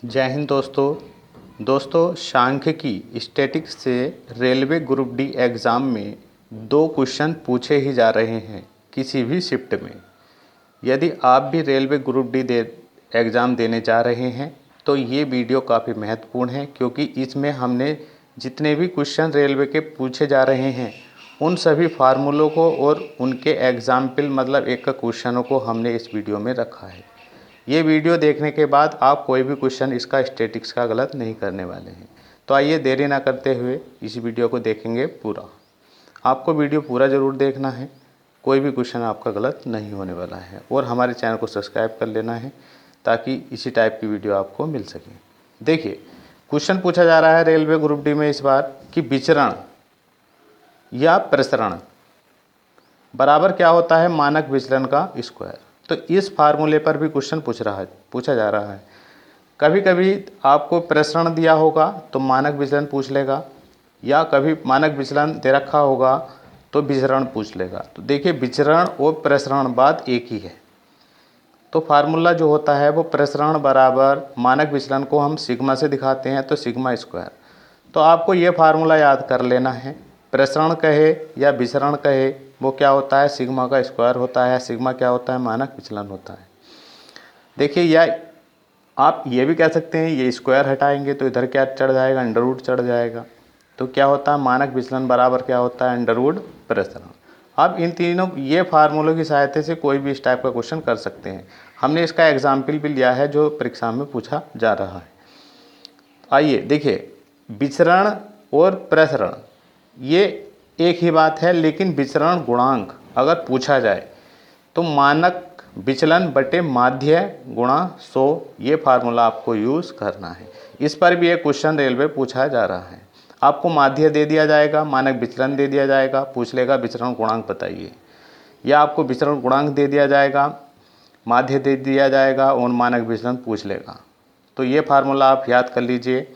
जय हिंद दोस्तों सांख्यिकी स्टैटिक्स से रेलवे ग्रुप डी एग्ज़ाम में 2 क्वेश्चन पूछे ही जा रहे हैं किसी भी शिफ्ट में। यदि आप भी रेलवे ग्रुप डी एग्ज़ाम देने जा रहे हैं तो ये वीडियो काफ़ी महत्वपूर्ण है, क्योंकि इसमें हमने जितने भी क्वेश्चन रेलवे के पूछे जा रहे हैं उन सभी फार्मूलों को और उनके एग्जाम्पल मतलब एक क्वेश्चनों को हमने इस वीडियो में रखा है। ये वीडियो देखने के बाद आप कोई भी क्वेश्चन इसका स्टैटिक्स का गलत नहीं करने वाले हैं। तो आइए देरी ना करते हुए इस वीडियो को देखेंगे पूरा। आपको वीडियो पूरा ज़रूर देखना है, कोई भी क्वेश्चन आपका गलत नहीं होने वाला है। और हमारे चैनल को सब्सक्राइब कर लेना है ताकि इसी टाइप की वीडियो आपको मिल सके। देखिए क्वेश्चन पूछा जा रहा है रेलवे ग्रुप डी में इस बार कि विचरण या प्रसरण बराबर क्या होता है मानक विचलन का स्क्वायर। तो इस फार्मूले पर भी क्वेश्चन पूछा जा रहा है। कभी कभी आपको प्रसरण दिया होगा तो मानक विचलन पूछ लेगा, या कभी मानक विचलन दे रखा होगा तो विचरण पूछ लेगा। तो देखिए विचरण और प्रसरण बात एक ही है। तो फार्मूला जो होता है वो प्रसरण बराबर मानक विचलन को हम सिग्मा से दिखाते हैं, तो सिग्मा स्क्वायर। तो आपको ये फार्मूला याद कर लेना है। प्रसरण कहे या विचरण कहे वो क्या होता है, सिग्मा का स्क्वायर होता है। सिग्मा क्या होता है, मानक विचलन होता है। देखिए या आप ये भी कह सकते हैं ये स्क्वायर हटाएंगे तो इधर क्या चढ़ जाएगा, अंडर रूट चढ़ जाएगा। तो क्या होता है, मानक विचलन बराबर क्या होता है, अंडर रूट प्रसरण। अब इन तीनों ये फार्मूलों की सहायता से कोई भी इस टाइप का क्वेश्चन कर सकते हैं। हमने इसका एग्जाम्पल भी लिया है जो परीक्षा में पूछा जा रहा है। आइए देखिए, विचरण और प्रसरण ये एक ही बात है, लेकिन विचरण गुणांक अगर पूछा जाए तो मानक विचलन बटे माध्य गुणा 100, ये फार्मूला आपको यूज़ करना है। इस पर भी एक क्वेश्चन रेलवे पूछा जा रहा है। आपको माध्य दे दिया जाएगा, मानक विचलन दे दिया जाएगा, पूछ लेगा विचरण गुणांक बताइए। या आपको विचरण गुणांक दे दिया जाएगा, माध्य दे दिया जाएगा और मानक विचलन पूछ लेगा। तो ये फार्मूला आप याद कर लीजिए।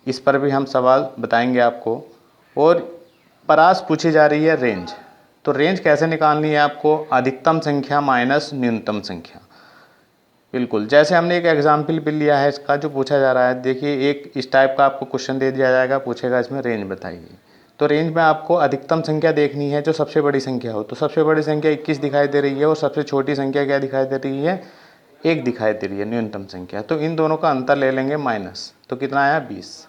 इस पर भी हम सवाल बताएंगे आपको। और परास पूछी जा रही है रेंज। तो रेंज कैसे निकालनी है आपको, अधिकतम संख्या माइनस न्यूनतम संख्या। बिल्कुल जैसे हमने एक एग्जाम्पल भी लिया है इसका जो पूछा जा रहा है। देखिए एक इस टाइप का आपको क्वेश्चन दे दिया जाएगा, पूछेगा इसमें रेंज बताइए। तो रेंज में आपको अधिकतम संख्या देखनी है जो सबसे बड़ी संख्या हो। तो सबसे बड़ी संख्या 21 दिखाई दे रही है और सबसे छोटी संख्या क्या दिखाई दे रही है, 1 दिखाई दे रही है न्यूनतम संख्या। तो इन दोनों का अंतर ले लेंगे माइनस, तो कितना आया 20।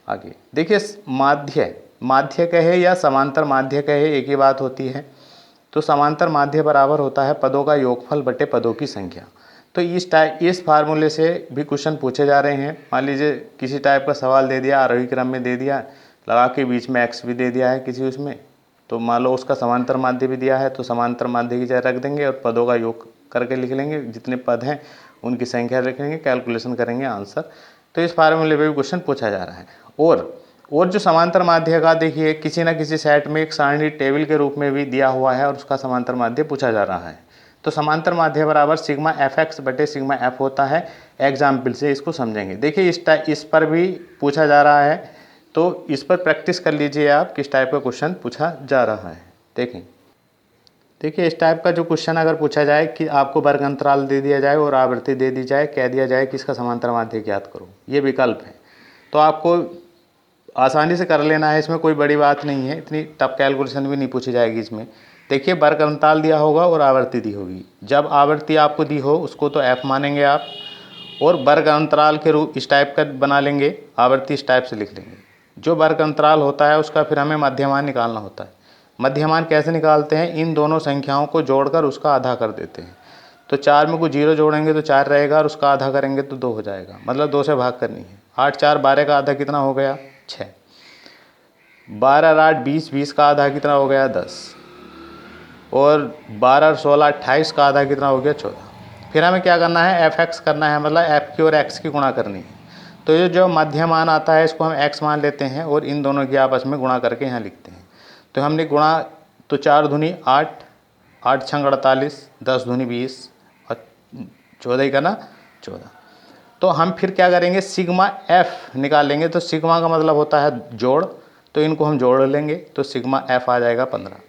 आगे देखिए माध्य कहे या समांतर माध्य कहे एक ही बात होती है। तो समांतर माध्य बराबर होता है पदों का योगफल बटे पदों की संख्या। तो इस फार्मूले से भी क्वेश्चन पूछे जा रहे हैं। मान लीजिए किसी टाइप का सवाल दे दिया, आरोही क्रम में दे दिया, लगा के बीच में x भी दे दिया है किसी उसमें। तो मान लो उसका समांतर माध्य भी दिया है, तो समांतर माध्य की जगह रख देंगे और पदों का योग करके लिख लेंगे। जितने पद हैं उनकी संख्या लिखेंगे, कैलकुलेशन करेंगे, आंसर। तो इस फार्मूले पे भी क्वेश्चन पूछा जा रहा है। और जो समांतर माध्य का देखिए किसी न किसी सेट में एक सारणी टेबल के रूप में भी दिया हुआ है और उसका समांतर माध्य पूछा जा रहा है। तो समांतर माध्य बराबर सिग्मा एफ एक्स बटे सिग्मा एफ होता है। एग्जाम्पल से इसको समझेंगे। देखिए इस पर भी पूछा जा रहा है, तो इस पर प्रैक्टिस कर लीजिए आप किस टाइप का क्वेश्चन पूछा जा रहा है। देखिए इस टाइप का जो क्वेश्चन अगर पूछा जाए कि आपको वर्ग अंतराल दे दिया जाए और आवृत्ति दे दी जाए, कह दिया जाए कि इसका समांतर माध्य ज्ञात करो, ये विकल्प है। तो आपको आसानी से कर लेना है, इसमें कोई बड़ी बात नहीं है, इतनी टफ कैलकुलेशन भी नहीं पूछी जाएगी इसमें। देखिए वर्ग अंतराल दिया होगा और आवृत्ति दी होगी। जब आवृत्ति आपको दी हो उसको तो f मानेंगे आप, और वर्ग अंतराल के रूप इस टाइप का बना लेंगे, आवृत्ति इस टाइप से लिख लेंगे। जो वर्ग अंतराल होता है उसका फिर हमें मध्यमान निकालना होता है। मध्यमान कैसे निकालते हैं, इन दोनों संख्याओं को जोड़कर उसका आधा कर देते हैं। तो 4 में कोई 0 जोड़ेंगे तो 4 रहेगा और उसका आधा करेंगे तो 2 हो जाएगा, मतलब 2 से भाग करनी है। 8 4 12 का आधा कितना हो गया, 6। 12 और 8 20, 20 का आधा कितना हो गया, 10। और 12 और 16 28 का आधा कितना हो गया, 14। फिर हमें क्या करना है, एफ एक्स करना है, मतलब एफ की और एक्स की गुणा करनी है। तो ये जो मध्य मान आता है इसको हम एक्स मान लेते हैं और इन दोनों की आपस में गुणा करके यहाँ लिखते हैं। तो हमने गुणा, तो 4 दूनी 8, 8 छंग 48, 10 दूनी 20 और 14 का ना 14। तो हम फिर क्या करेंगे, सिग्मा एफ निकालेंगे। तो सिग्मा का मतलब होता है जोड़, तो इनको हम जोड़ लेंगे तो सिग्मा एफ आ जाएगा 15।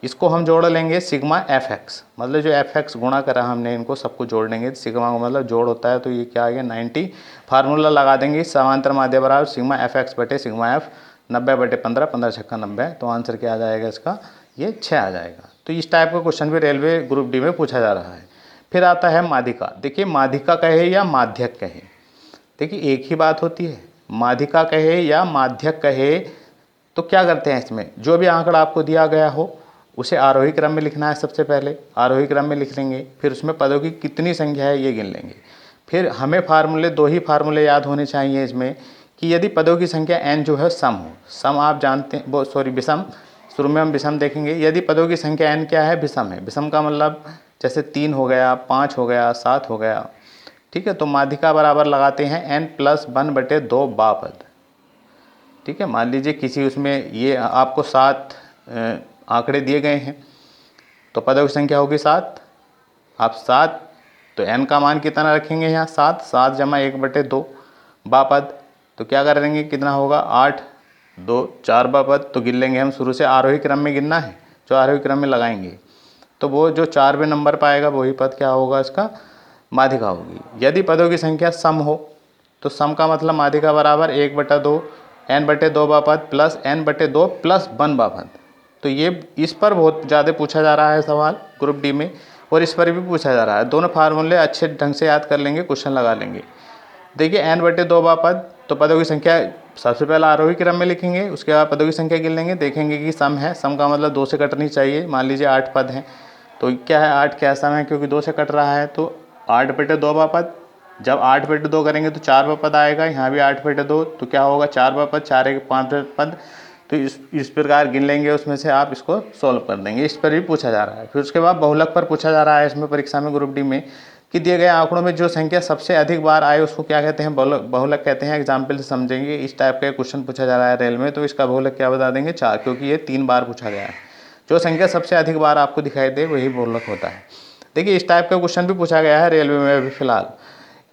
इसको हम जोड़ लेंगे सिग्मा एफ एक्स, मतलब जो एफ एक्स गुणा करा हमने इनको सबको जोड़ लेंगे, सिग्मा का मतलब जोड़ होता है, तो ये क्या आ गया 90। फार्मूला लगा देंगे समांतर माध्य बराबर सिग्मा एफ एक्स बटे सिग्मा एफ, 90/15, 15 छक्का 90, तो आंसर क्या आ जाएगा इसका, ये 6 आ जाएगा। तो इस टाइप का क्वेश्चन भी रेलवे ग्रुप डी में पूछा जा रहा है। फिर आता है माध्यिका। देखिए माध्यिका कहे या माध्यक कहे, देखिए एक ही बात होती है, माध्यिका कहे या माध्यक कहे, तो क्या करते हैं इसमें, जो भी आंकड़ा आपको दिया गया हो उसे आरोही क्रम में लिखना है। सबसे पहले आरोही क्रम में लिख लेंगे, फिर उसमें पदों की कितनी संख्या है ये गिन लेंगे। फिर हमें फार्मूले, 2 ही फार्मूले याद होने चाहिए इसमें, कि यदि पदों की संख्या n जो है सम हो, सम आप जानते हैं, वो सॉरी विषम, शुरू में हम विषम देखेंगे। यदि पदों की संख्या n क्या है, विषम है, विषम का मतलब जैसे 3 हो गया, 5 हो गया, 7 हो गया, ठीक है। तो माध्यिका बराबर लगाते हैं n+1/2 बापद, ठीक है। मान लीजिए किसी उसमें ये आपको 7 आंकड़े दिए गए हैं, तो पदों की संख्या होगी 7, आप 7, तो n का मान कितना रखेंगे यहाँ 7, 7 जमा 1/2 बापद, तो क्या कर देंगे, कितना होगा 8, 2 4 बापद, तो गिन लेंगे हम, शुरू से आरोही क्रम में गिनना है, जो आरोही क्रम में लगाएंगे तो वो जो 4वें नंबर पर आएगा वही पद क्या होगा, इसका माध्यिका होगी। यदि पदों की संख्या सम हो, तो सम का मतलब माध्यिका बराबर 1/2 n/2 बापद प्लस n/2 प्लस 1 बापद। तो ये इस पर बहुत ज़्यादा पूछा जा रहा है सवाल ग्रुप डी में, और इस पर भी पूछा जा रहा है। दोनों फार्मूले अच्छे ढंग से याद कर लेंगे, क्वेश्चन लगा लेंगे। देखिए n/2 बापद, तो पदों की संख्या सबसे पहले आरोही क्रम में लिखेंगे, उसके बाद पदों की संख्या गिन लेंगे, देखेंगे कि सम है, सम का मतलब 2 से कटनी चाहिए। मान लीजिए 8 पद हैं, तो क्या है 8 क्या सम है, क्योंकि 2 से कट रहा है, तो 8/2 बापद। जब 8/2 करेंगे तो 4 बापद आएगा, यहाँ भी 8/2, तो क्या होगा 4 बापद, 4 1 5 पद, तो इस प्रकार गिन लेंगे, उसमें से आप इसको सॉल्व कर देंगे। इस पर भी पूछा जा रहा है। फिर उसके बाद बहुलक पर पूछा जा रहा है इसमें परीक्षा में ग्रुप डी में, कि दिए गए आंकड़ों में जो संख्या सबसे अधिक बार आए उसको क्या कहते हैं, बहुलक कहते हैं। एग्जाम्पल से समझेंगे। इस टाइप का क्वेश्चन पूछा जा रहा है रेल में, तो इसका बहुलक क्या बता देंगे 4, क्योंकि ये 3 बार पूछा गया है। जो संख्या सबसे अधिक बार आपको दिखाई दे वही बहुलक होता है। देखिए इस टाइप का क्वेश्चन भी पूछा गया है रेलवे में अभी फिलहाल,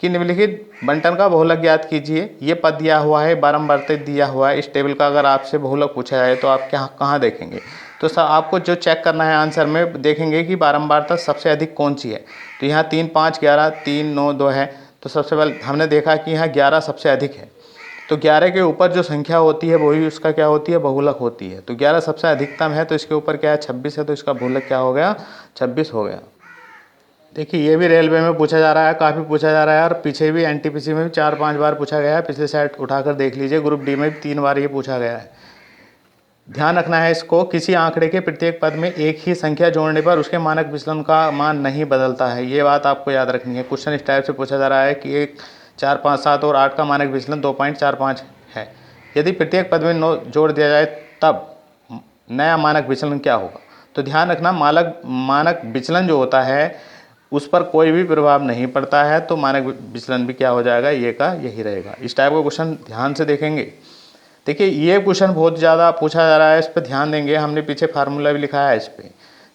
कि निम्नलिखित बंटन का बहुलक ज्ञात कीजिए। ये पद दिया हुआ है, बारंबारता दिया हुआ है। इस टेबल का अगर आपसे बहुलक पूछा जाए तो आप कहाँ देखेंगे, तो सर आपको जो चेक करना है आंसर में, देखेंगे कि बारंबारता सबसे अधिक कौन सी है। तो यहाँ 3 5 11 3 9 2 है, तो सबसे पहले हमने देखा कि यहाँ 11 सबसे अधिक है, तो 11 के ऊपर जो संख्या होती है वही उसका क्या होती है, बहुलक होती है। तो 11 सबसे अधिकतम है, तो इसके ऊपर क्या है 26 है, तो इसका बहुलक क्या हो गया 26 हो गया। देखिए ये भी रेलवे में पूछा जा रहा है, काफ़ी पूछा जा रहा है, और पीछे भी एनटीपीसी में भी 4-5 बार पूछा गया है। पिछले सेट उठाकर देख लीजिए, ग्रुप डी में भी 3 बार ये पूछा गया है। ध्यान रखना है इसको, किसी आंकड़े के प्रत्येक पद में एक ही संख्या जोड़ने पर उसके मानक विचलन का मान नहीं बदलता है। ये बात आपको याद रखनी है। क्वेश्चन इस टाइप से पूछा जा रहा है कि 1 4 5 7 और 8 का मानक विचलन 2.45 है। यदि प्रत्येक पद में 9 जोड़ दिया जाए तब नया मानक विचलन क्या होगा। तो ध्यान रखना, मानक विचलन जो होता है उस पर कोई भी प्रभाव नहीं पड़ता है, तो मानक विचलन भी क्या हो जाएगा, ये का यही रहेगा। इस टाइप का क्वेश्चन ध्यान से देखेंगे। देखिए ये क्वेश्चन बहुत ज़्यादा पूछा जा रहा है, इस पर ध्यान देंगे। हमने पीछे फार्मूला भी लिखा है इस पर।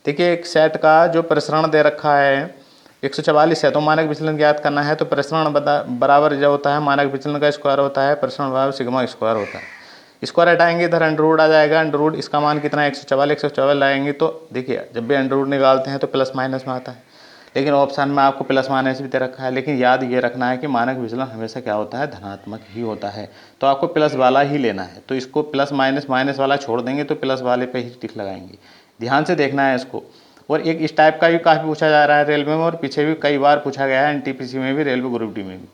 देखिए एक सेट का जो प्रसरण दे रखा है 144 है, तो मानक विचलन ज्ञात करना है, तो प्रसरण बराबर जो होता है मानक विचलन का स्क्वायर होता है, प्रसरण बराबर सिग्मा स्क्वायर होता है। स्क्वायर हटाएंगे इधर अंडर आ जाएगा, अंडर इसका मान कितना है 144 लाएंगे, तो देखिए जब भी अंडर निकालते हैं तो प्लस माइनस में आता है, लेकिन ऑप्शन में आपको प्लस माइनस भी दे रखा है। लेकिन याद ये रखना है कि मानक विचलन हमेशा क्या होता है, धनात्मक ही होता है, तो आपको प्लस वाला ही लेना है। तो इसको प्लस माइनस वाला छोड़ देंगे, तो प्लस वाले पे ही टिक लगाएंगे। ध्यान से देखना है इसको। और एक इस टाइप का भी काफ़ी पूछा जा रहा है रेलवे में, और पीछे भी कई बार पूछा गया है एनटीपीसी में भी, रेलवे ग्रुप डी में भी।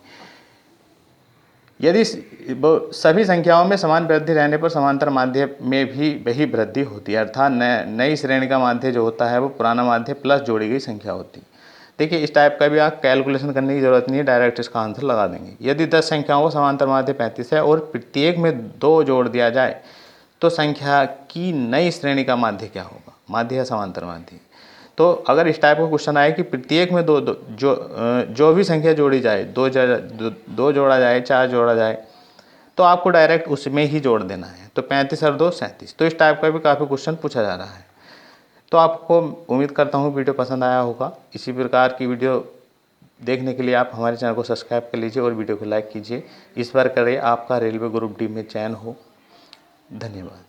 यदि सभी संख्याओं में समान वृद्धि रहने पर समांतर माध्य में भी वही वृद्धि होती है, अर्थात नई श्रेणी का माध्य जो होता है वो पुराना माध्य प्लस जोड़ी गई संख्या होती है। देखिए इस टाइप का भी आप कैलकुलेशन करने की जरूरत नहीं है, डायरेक्ट इसका आंसर लगा देंगे। यदि 10 संख्याओं को समांतर माध्य 35 है और प्रत्येक में 2 जोड़ दिया जाए तो संख्या की नई श्रेणी का माध्य क्या होगा, माध्य या समांतर माध्य। तो अगर इस टाइप का क्वेश्चन आए कि प्रत्येक में जो भी संख्या जोड़ी जाए, 2 जोड़ा जाए, 4 जोड़ा जाए, तो आपको डायरेक्ट उसमें ही जोड़ देना है। तो 35 और 2 37। तो इस टाइप का भी काफ़ी क्वेश्चन पूछा जा रहा है। तो आपको उम्मीद करता हूँ वीडियो पसंद आया होगा। इसी प्रकार की वीडियो देखने के लिए आप हमारे चैनल को सब्सक्राइब कर लीजिए और वीडियो को लाइक कीजिए। इस बार करें आपका रेलवे ग्रुप डी में चयन हो। धन्यवाद।